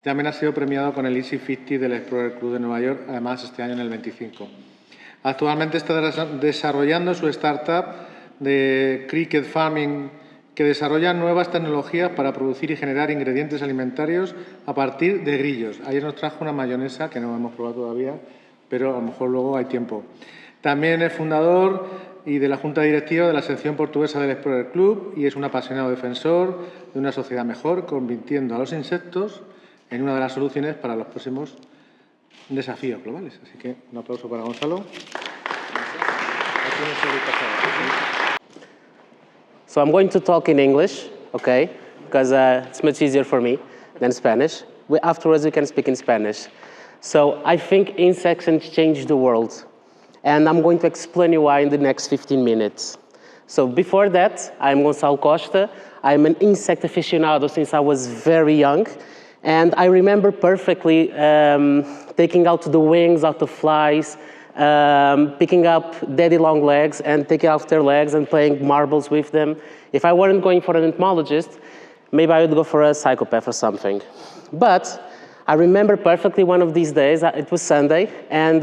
También ha sido premiado con el Easy 50 del Explorer Club de Nueva York, además este año en el 25. Actualmente está desarrollando su startup de cricket farming, que desarrolla nuevas tecnologías para producir y generar ingredientes alimentarios a partir de grillos. Ayer nos trajo una mayonesa que no hemos probado todavía, pero a lo mejor luego hay tiempo. También es fundador y de la Junta Directiva de la sección portuguesa del Explorer Club y es un apasionado defensor de una sociedad mejor, convirtiendo a los insectos en una de las soluciones para los próximos desafíos globales. Así que un aplauso para Gonçalo. So I'm going to talk in English, okay, because it's much easier for me than Spanish. Afterwards, we can speak in Spanish. So I think insects can change the world, and I'm going to explain you why in the next 15 minutes. So before that, I'm Gonçalo Costa. I'm an insect aficionado since I was very young. And I remember perfectly taking out the wings out of flies, picking up daddy long legs and taking off their legs and playing marbles with them. If I weren't going for an entomologist, maybe I would go for a psychopath or something. But I remember perfectly one of these days, it was Sunday, and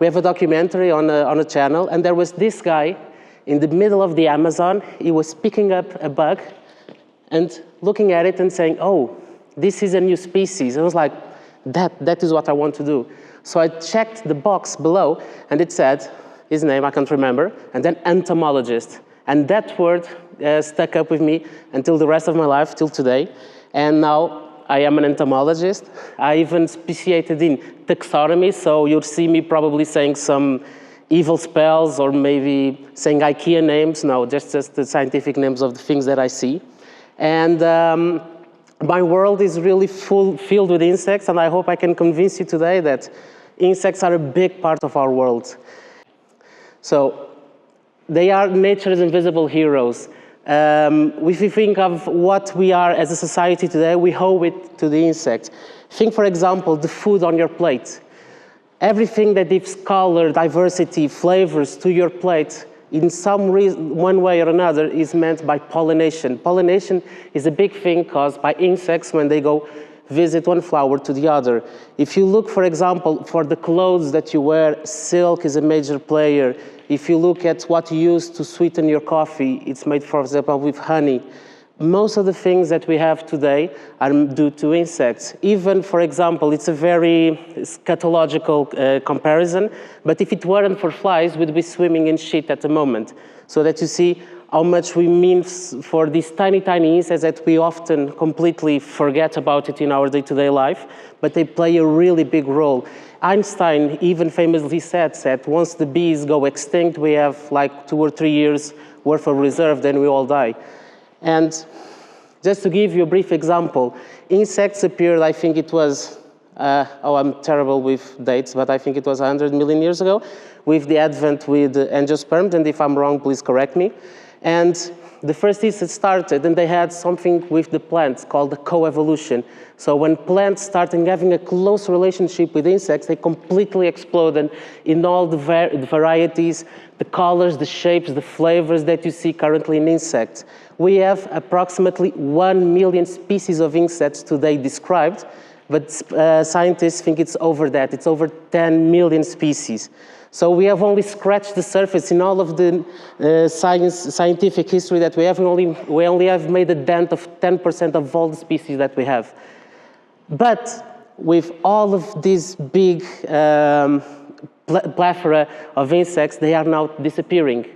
we have a documentary on a channel, and there was this guy in the middle of the Amazon. He was picking up a bug and looking at it and saying, oh, this is a new species. I was like, that is what I want to do. So I checked the box below, and it said, his name, I can't remember, and then entomologist. And that word stuck up with me until the rest of my life, till today. And now I am an entomologist. I even speciated in taxonomy, so you'll see me probably saying some evil spells or maybe saying IKEA names. No, just the scientific names of the things that I see. And my world is really filled with insects, and I hope I can convince you today that insects are a big part of our world. So they are nature's invisible heroes. If you think of what we are as a society today, we owe it to the insects. Think, for example, the food on your plate. Everything that gives color, diversity, flavors to your plate in one way or another is meant by pollination. Pollination is a big thing caused by insects when they go visit one flower to the other. If you look, for example, for the clothes that you wear, silk is a major player. If you look at what you use to sweeten your coffee, it's made, for example, with honey. Most of the things that we have today are due to insects. Even, for example, it's a very scatological comparison, but if it weren't for flies, we'd be swimming in shit at the moment. So that you see how much we mean for these tiny, tiny insects that we often completely forget about it in our day-to-day life, but they play a really big role. Einstein even famously said that once the bees go extinct, we have like 2 or 3 years worth of reserve, then we all die. And just to give you a brief example, insects appeared, I think it was, I'm terrible with dates, but I think it was 100 million years ago, with the advent with angiosperms, and if I'm wrong, please correct me. And the first insects started, and they had something with the plants called the coevolution. So when plants started having a close relationship with insects, they completely exploded in all the varieties, the colors, the shapes, the flavors that you see currently in insects. We have approximately 1 million species of insects today described, but scientists think it's over that. It's over 10 million species. So we have only scratched the surface in all of the scientific history that we have. We only have made a dent of 10% of all the species that we have. But with all of these big plethora of insects, they are now disappearing.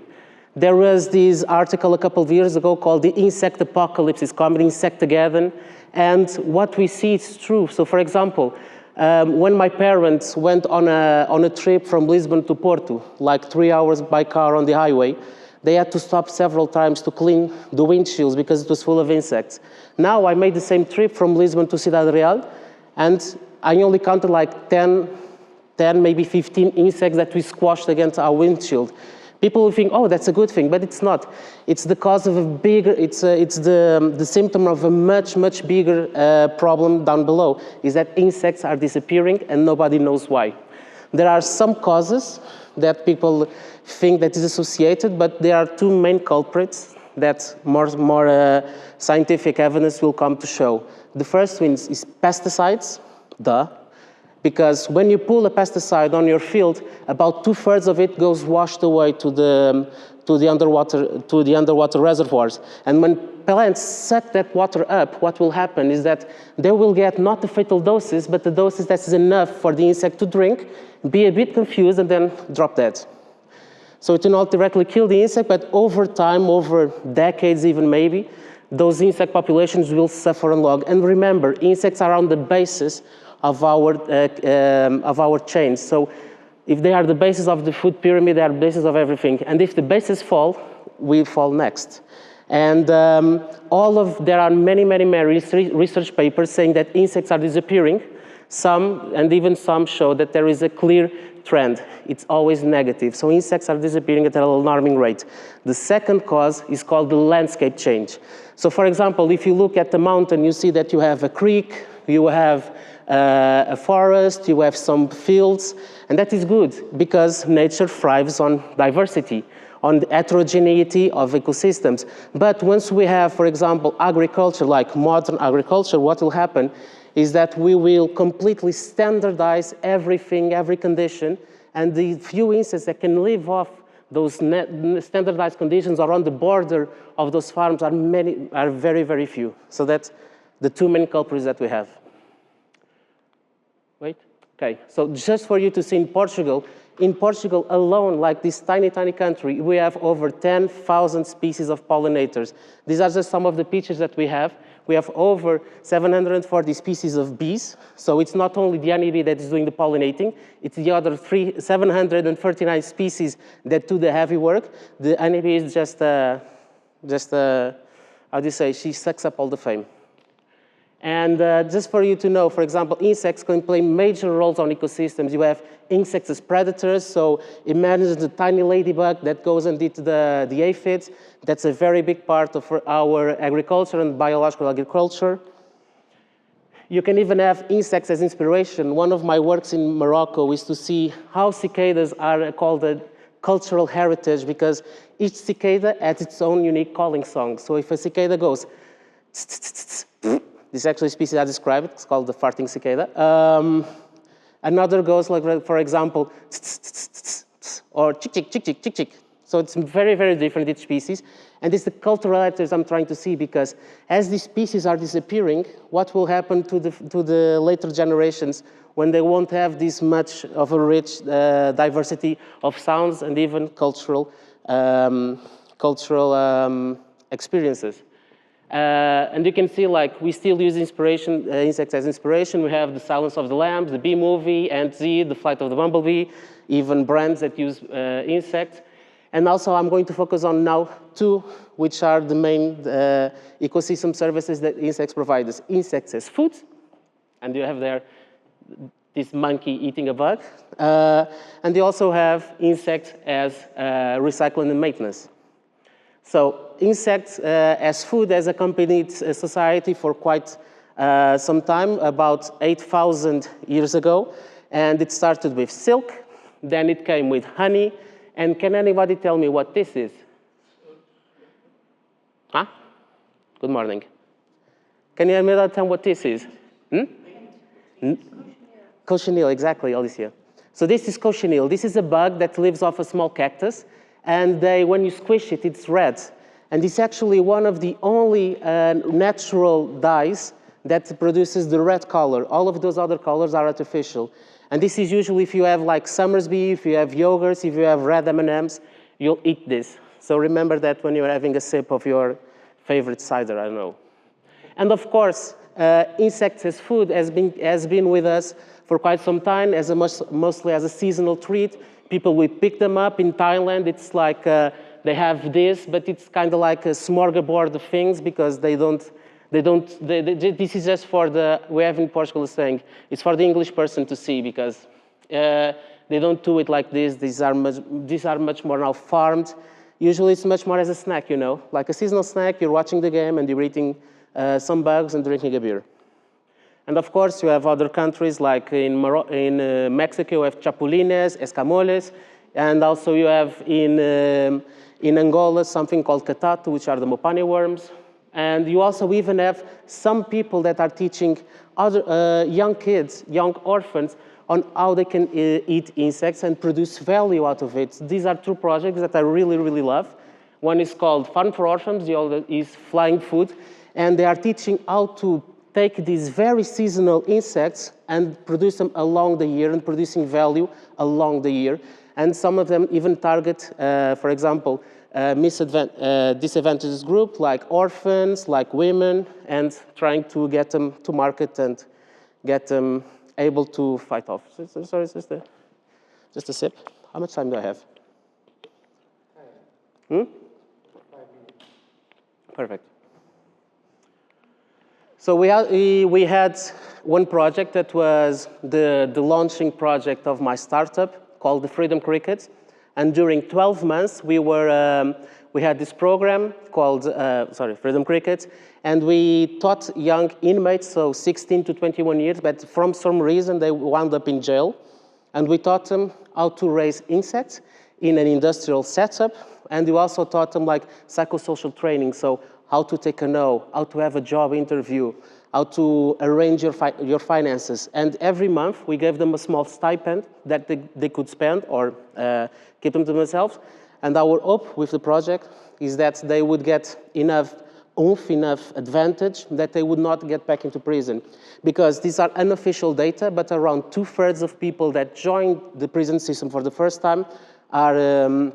There was this article a couple of years ago called The Insect Apocalypse. It's called Insectageddon. And what we see is true. So for example, when my parents went on a trip from Lisbon to Porto, like 3 hours by car on the highway, they had to stop several times to clean the windshields because it was full of insects. Now I made the same trip from Lisbon to Ciudad Real, and I only counted like 10, maybe 15 insects that we squashed against our windshield. People will think, oh, that's a good thing, but it's not. It's the cause of a bigger, it's the symptom of a much, much bigger problem down below, is that insects are disappearing and nobody knows why. There are some causes that people think that is associated, but there are 2 main culprits that more scientific evidence will come to show. The first one is pesticides, duh. Because when you pull a pesticide on your field, about 2/3 of it goes washed away to the underwater reservoirs. And when plants suck that water up, what will happen is that they will get not the fatal doses, but the doses that is enough for the insect to drink, be a bit confused, and then drop dead. So it will not directly kill the insect, but over time, over decades even maybe, those insect populations will suffer and log. And remember, insects are on the basis of our chains. So if they are the basis of the food pyramid, they are the basis of everything. And if the bases fall, we fall next. And there are many research papers saying that insects are disappearing. Some, and even some, show that there is a clear trend. It's always negative. So insects are disappearing at an alarming rate. The second cause is called the landscape change. So for example, if you look at the mountain, you see that you have a creek, you have a forest, you have some fields, and that is good because nature thrives on diversity, on the heterogeneity of ecosystems. But once we have, for example, agriculture, like modern agriculture, what will happen is that we will completely standardize everything, every condition, and the few insects that can live off those standardized conditions or on the border of those farms are very few. So that's the two main culprits that we have. Wait, okay, so just for you to see in Portugal alone, like this tiny country, we have over 10,000 species of pollinators. These are just some of the pictures that we have. We have over 740 species of bees. So it's not only the honeybee that is doing the pollinating, it's the other 739 species that do the heavy work. The honeybee is just how do you say, she sucks up all the fame. And just for you to know, for example, insects can play major roles on ecosystems. You have insects as predators, so imagine the tiny ladybug that goes and eats the aphids. That's a very big part of our agriculture and biological agriculture. You can even have insects as inspiration. One of my works in Morocco is to see how cicadas are called a cultural heritage because each cicada has its own unique calling song. So if a cicada goes, this actually species I described, it's called the farting cicada. Another goes like, for example, or chick, chick. So it's very different, each species. And it's the cultural heritage I'm trying to see because as these species are disappearing, what will happen to the later generations when they won't have this much of a rich diversity of sounds and even cultural experiences. And you can see, like, we still use insects as inspiration. We have The Silence of the Lambs, the Bee Movie, Ant Z, The Flight of the Bumblebee, even brands that use insects. And also, I'm going to focus on now two, which are the main ecosystem services that insects provide us. Insects as food, and you have there this monkey eating a bug. And you also have insects as recycling and maintenance. So insects as food has accompanied society for quite some time, about 8,000 years ago. And it started with silk, then it came with honey. And can anybody tell me what this is? Huh? Good morning. Can you tell me what this is? Cochineal, exactly, Alicia. So this is cochineal. This is a bug that lives off a small cactus. And when you squish it, it's red. And it's actually one of the only natural dyes that produces the red color. All of those other colors are artificial. And this is usually if you have like Summersby, if you have yogurts, if you have red M&Ms, you'll eat this. So remember that when you're having a sip of your favorite cider, I don't know. And of course, insects as food has been with us for quite some time, mostly as a seasonal treat. People will pick them up in Thailand. It's like they have this, but it's kind of like a smorgasbord of things because this is just for we have in Portugal a saying, it's for the English person to see because they don't do it like this. These are much more now farmed. Usually it's much more as a snack, you know, like a seasonal snack. You're watching the game and you're eating some bugs and drinking a beer. And of course, you have other countries like in Mexico, you have chapulines, escamoles, and also you have in Angola something called catatu, which are the mopane worms. And you also even have some people that are teaching other young kids, young orphans, on how they can eat insects and produce value out of it. These are two projects that I really, really love. One is called Farm for Orphans, the other is Flying Food. And they are teaching how to take these very seasonal insects and produce them along the year and producing value along the year. And some of them even target, for example, disadvantaged group like orphans, like women, and trying to get them to market and get them able to fight off. Sorry, just a sip. How much time do I have? Perfect. So we had one project that was the launching project of my startup called the Freedom Crickets. And during 12 months, we had this program called, Freedom Crickets. And we taught young inmates, so 16 to 21 years, but from some reason they wound up in jail. And we taught them how to raise insects in an industrial setup. And we also taught them like psychosocial training, so how to take a no, how to have a job interview, how to arrange your finances. And every month, we gave them a small stipend that they could spend or keep them to themselves. And our hope with the project is that they would get enough oomph, enough advantage that they would not get back into prison. Because these are unofficial data, but around 2/3 of people that joined the prison system for the first time are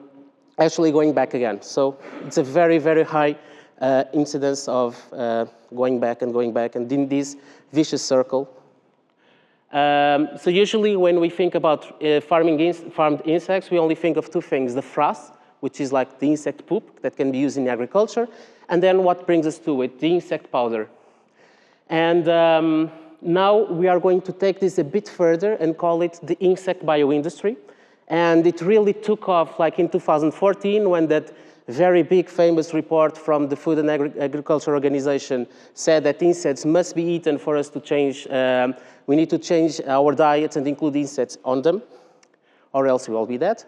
actually going back again. So it's a very, very high incidence of going back and in this vicious circle. So usually when we think about farmed insects, we only think of two things: the frass, which is like the insect poop that can be used in agriculture, and then what brings us to it, the insect powder. And now we are going to take this a bit further and call it the insect bioindustry. And it really took off like in 2014 when that very big famous report from the Food and Agriculture Organization said that insects must be eaten for us to change, we need to change our diets and include insects on them, or else we will be dead.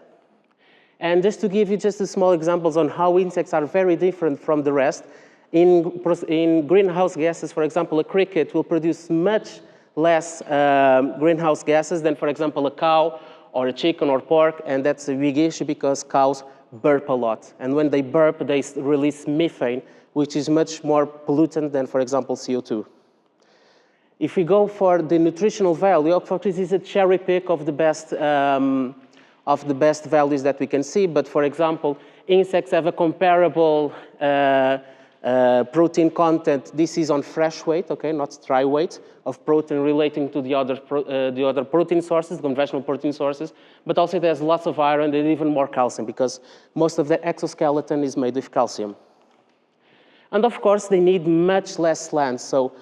And just to give you just a small examples on how insects are very different from the rest, in greenhouse gases, for example, a cricket will produce much less greenhouse gases than, for example, a cow or a chicken or pork, and that's a big issue because cows burp a lot. And when they burp, they release methane, which is much more pollutant than, for example, CO2. If we go for the nutritional value, of course, this is a cherry pick of the best values that we can see. But for example, insects have a comparable protein content. This is on fresh weight, okay, not dry weight of protein relating to the other protein sources, conventional protein sources. But also there's lots of iron and even more calcium because most of the exoskeleton is made with calcium. And of course, they need much less land. So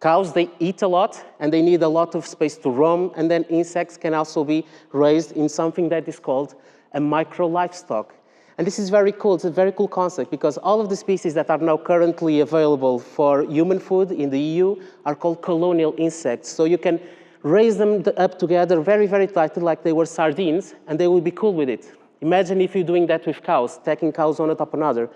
cows, they eat a lot and they need a lot of space to roam. And then insects can also be raised in something that is called a micro livestock. And this is very cool. It's a very cool concept because all of the species that are now currently available for human food in the EU are called colonial insects. So you can raise them up together very, very tightly like they were sardines, and they will be cool with it. Imagine if you're doing that with cows, stacking cows on top of another.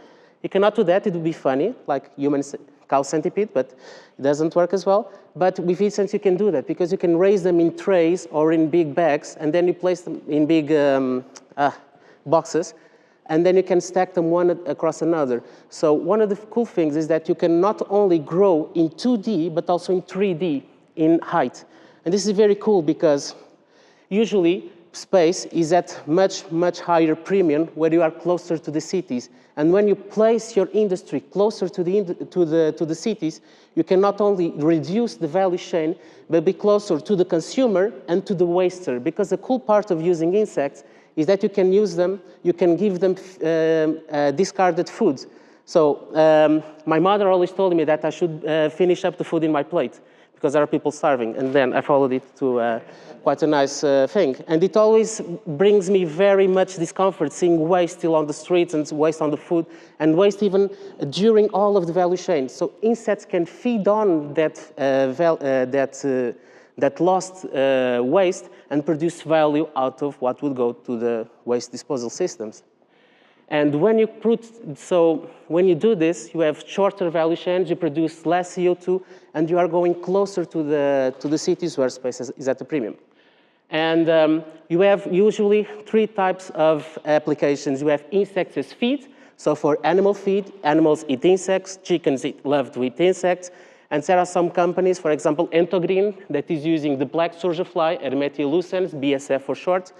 You cannot do that. It would be funny, like human cow centipede, but it doesn't work as well. But with insects, you can do that because you can raise them in trays or in big bags, and then you place them in big boxes. And then you can stack them one across another. So one of the cool things is that you can not only grow in 2D, but also in 3D in height. And this is very cool because usually space is at much, much higher premium where you are closer to the cities. And when you place your industry closer to the cities, you can not only reduce the value chain, but be closer to the consumer and to the waster. Because the cool part of using insects is that you can use them, you can give them discarded food. So my mother always told me that I should finish up the food in my plate because there are people starving. And then I followed it to quite a nice thing. And it always brings me very much discomfort seeing waste still on the streets and waste on the food and waste even during all of the value chain. So insects can feed on that lost waste and produce value out of what would go to the waste disposal systems. And when you when you do this, you have shorter value chains, you produce less CO2, and you are going closer to the cities where space is at a premium. And you have usually 3 types of applications. You have insects as feed. So for animal feed, animals eat insects, chickens love to eat insects. And there are some companies, for example, Entogreen, that is using the black surgeonfly, Hermetia lucens, BSF for short,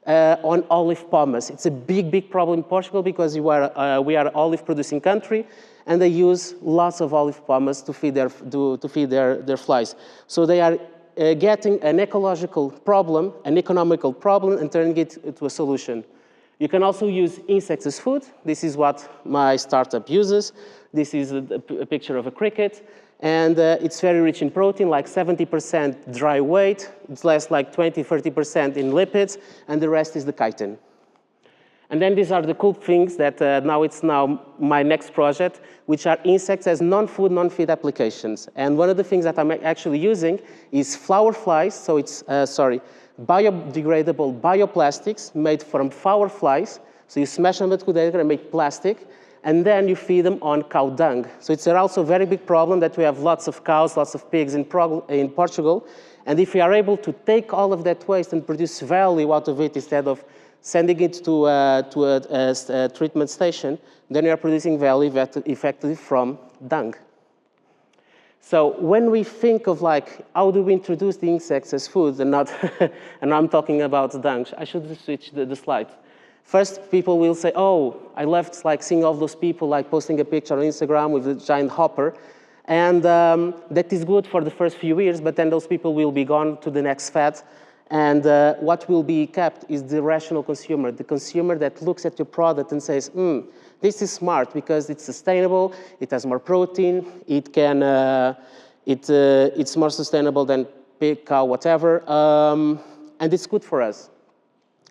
on olive pomace. It's a big, big problem in Portugal because we are an olive-producing country, and they use lots of olive pomace to feed their flies. So they are getting an ecological problem, an economical problem, and turning it into a solution. You can also use insects as food. This is what my startup uses. This is a picture of a cricket. And it's very rich in protein, like 70% dry weight. It's less like 20, 30% in lipids, and the rest is the chitin. And then these are the cool things that it's now my next project, which are insects as non-food, non-feed applications. And one of the things that I'm actually using is flower flies. So it's, biodegradable bioplastics made from flower flies. So you smash them together and make plastic. And then you feed them on cow dung. So it's also a very big problem that we have lots of cows, lots of pigs in Portugal. And if we are able to take all of that waste and produce value out of it instead of sending it to a treatment station, then we are producing value effectively from dung. So when we think of how do we introduce the insects as food and not, and I'm talking about dung, I should switch the slide. First, people will say, oh, I love seeing all those people posting a picture on Instagram with a giant hopper. And that is good for the first few years, but then those people will be gone to the next fad. And what will be kept is the rational consumer, the consumer that looks at your product and says, this is smart because it's sustainable, it has more protein, it's more sustainable than pig, cow, whatever, and it's good for us.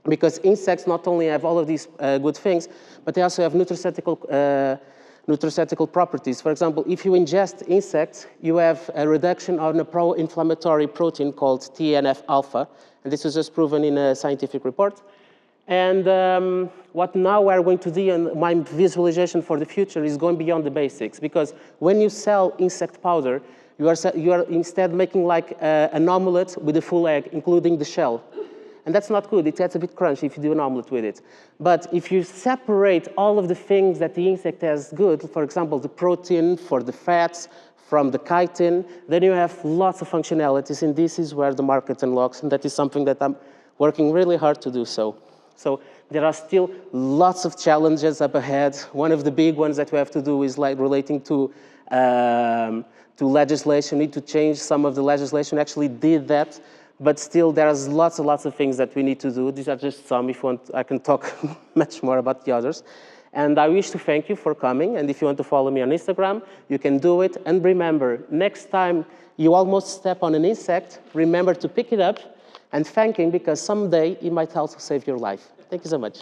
Because insects not only have all of these good things, but they also have nutraceutical properties. For example, if you ingest insects, you have a reduction on a pro-inflammatory protein called TNF-alpha, and this was just proven in a scientific report. And what now we're going to do, and my visualization for the future is going beyond the basics, because when you sell insect powder, you are instead making an omelet with a full egg, including the shell. And that's not good. It gets a bit crunchy if you do an omelet with it. But if you separate all of the things that the insect has good, for example, the protein for the fats, from the chitin, then you have lots of functionalities. And this is where the market unlocks. And that is something that I'm working really hard to do so. So there are still lots of challenges up ahead. One of the big ones that we have to do is relating to legislation. We need to change some of the legislation. Actually did that. But still, there's lots and lots of things that we need to do. These are just some. If you want, I can talk much more about the others. And I wish to thank you for coming. And if you want to follow me on Instagram, you can do it. And remember, next time you almost step on an insect, remember to pick it up and thank him, because someday it might also save your life. Thank you so much.